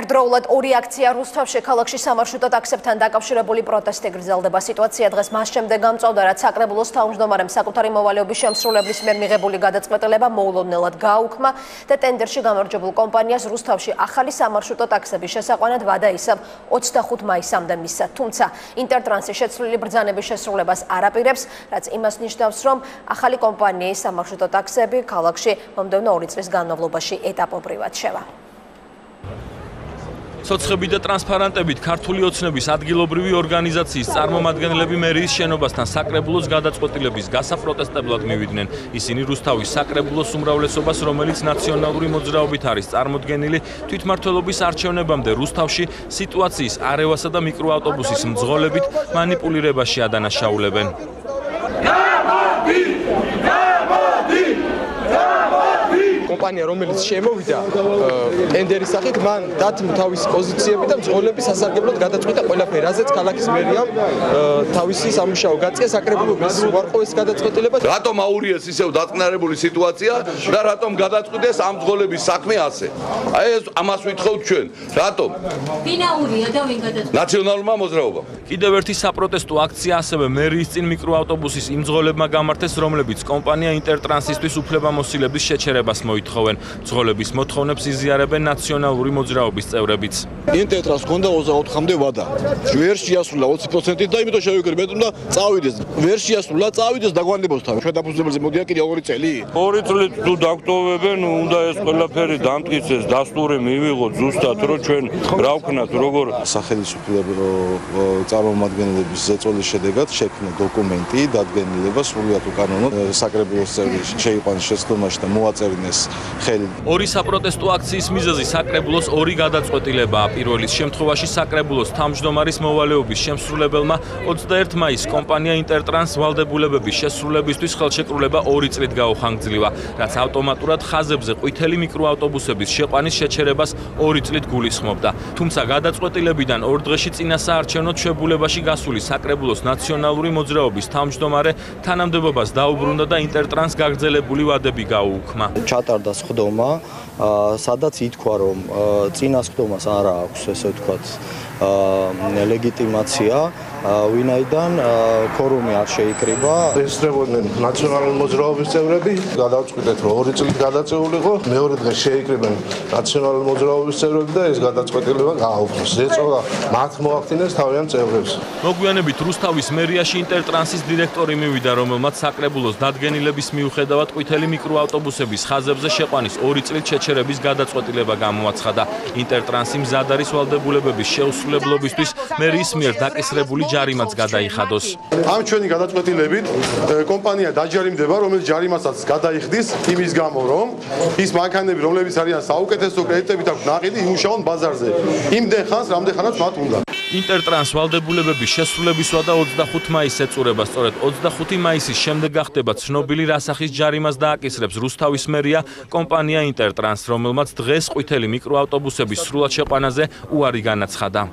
ერთდროულად ორი აქცია რუსთავში ქალაქში სამარშრუტო ტაქსებთან დაკავშირებული პროტესტი გრძელდება. სიტუაცია დღეს მას შემდეგ გამწვავდა, რაც საკრებულოს თავმჯდომარემ საკუთარი მოვალეობის შემსრულებლის მიერ მიღებული გადაწყვეტილება მოულოდნელად გააუქმა და ტენდერში გამარჯვებულ კომპანიას რუსთავში ახალი სამარშრუტო ტაქსების შესაყვანად ვადაისավ 25 მაისამდე მისცა. თუმცა ინტერტრანსის შეცვლილი ბრძანების შესრულებას არ აპირებს, რაც იმას ნიშნავს, რომ ახალი კომპანიის სამარშრუტო ტაქსები ქალაქში მომდევნო 2 წლის განმავლობაში ეტაპობრივად შევა. Სოცხები და ტრანსპარანტებით ქართული ოცნების ადგილობრივი ორგანიზაციის წარმომადგენლები მერიის შენობასთან საკრებულოს გადაწყვეტილების გასაპროტესტებლად მივიდნენ. ისინი რუსთავის საკრებულოს უმრავლესობას, რომელიც ნაციონალური მოძრაობით არის წარმოდგენილი, თვითმმართველობის არჩევნებამდე რუსთავში სიტუაციის არევასა და მიკროავტობუსის მძღოლებით მანიპულირებაში ადანაშაულებენ. კომპანია, რომელიც შემოვიდა ტენდერის სახით, მან დათმო თავისი პოზიციები და მძღოლების სასარგებლოდ გადაწყვიტა ყველაფერი, რაზეც ქალაქის მერიამ თავისი სამუშაო გაწია საკრებულოს უარყოფის გადაწყვეტილება. რატომ აურიეს ისევ დაწნარებული სიტუაცია და რატომ გადაწყვიტეს ამ მძღოლების საქმე ასე? აი ეს ამას ვითხოვთ ჩვენ. რატომ? ვინ აურია და ვინ გადაწყვიტა? ნაციონალურმა მოძრაობამ. კიდევ ერთი საპროტესტო აქცია ასევე მერიის წინ მიკროავტობუსის იმ მძღოლებმა გამართეს, რომლებიც კომპანია ინტერტრანსისთვის უფლებამოსილების შეჩერებას მოითხოვენ. მძღოლების მოთხოვნებს იზიარებენ ნაციონალური მოძრაობის წევრებიც. ინტერტრანს ჰქონდა 24-მდე ვადა. ვერ შეასრულა 20%-ით და იმიტომ შევიკრიბეთ და წავიდეს. ვერ შეასრულა, წავიდეს დაგვანდებოს თავი. ჩვენ დაფუძნებელზე მოდია კიდე 2 წელი. 2 წლით თუ დაგტოვებენ, უნდა ეს ყველაფერი დამტკიცეს, დასტური მივიღოთ ზუსტად, რომ ჩვენ რა ვქნათ, როგორ სახელმწიფო წარმომადგენლების ზეწოლის შედეგად შექმნა დოკუმენტი, დადგენილება სრულიად უკანონოდ საკრებულოს წევრი შეიყვანეს შეცდომაში და მოაწერიეს ხელი. ორი საპროტესტო აქციის მიზეზი საკრებულოს ორი გადაწყვეტილებაა. პირველის შემთხვევაში საკრებულოს თავმჯდომარის მოვალეობის შემსრულებელმა 21 მაისს კომპანია ინტერტრანს ვალდებულებების შესრულებისთვის ხელშეკრულება 2 წლით გაუხანგრძლივა, რაც ავტომატურად ხაზებზე ყვითელი მიკროავტობუსების შეყვანის შეჩერებას 2 წლით გულისხმობდა. თუმცა გადაწყვეტილებიდან 2 დღეში წინასაარჩევნო ჩვეულებაში გასული საკრებულოს ნაციონალური მოძრაობის თავმჯდომარე თანამდებობას დაუბრუნდა და ინტერტრანს გაგრძელებული ვადები გაუუქმა. ჩატარდა სხდომა, სადაც ითქვა, რომ წინასხდომას არ აქვს, ესე ვთქვათ, ლეგიტიმაცია, ვინაიდან ფორუმი არ შეიკრიბა. ესწრებოდნენ ნაციონალური მოძრაობის წევრები, გადაწყვიტეთ, რომ 2 წლით გადაწეულიყო, მეორე დღეს შეიკრიბნენ ნაციონალური მოძრაობის წევრები და ეს გადაწყვეტილება გააუქმეს. ზეწოლა მათ მოახდინეს თავიანთ წევრებს. მოგვიანებით რუსთავის მერიაში ინტერტრანსის დირექტორი მივიდა, რომელმაც საკრებულოს დადგენილების მიუხედავად ყვითელი მიკროავტობუსების ხაზებზე შეყვანის 2 წლით შეჩერების გადაწყვეტილება გამოაცხადა. ინტერტრანსი მზად არის ვალდებულებების შეუსრულებლობისთვის მერიის მიერ დაკისრებული ჯარიმაც გადაიხადოს. ამ ჩვენი გადაწყვეტილებით კომპანია დაჯარიმდება, რომელიც ჯარიმასაც გადაიხდის იმის გამო, რომ ის მანქანები, რომლებიც არიან საუკეთესო კრედიტებით აქვს ნაყიდი, იმუშაონ ბაზარზე. იმდენ ხანს, რამდენ ხანაც მათ უნდა. ინტერტრანს ვალდებულებების შესრულების ვადა 25 მაისს ეწურება. სწორედ 25 მაისის შემდეგ გახდება ცნობილი რა სახის ჯარიმას დააკისრებს რუსთავის მერია კომპანია ინტერტრანს, რომელმაც დღეს ყვითელი მიკროავტობუსების სრულად შეყვანაზე უარი განაცხადა.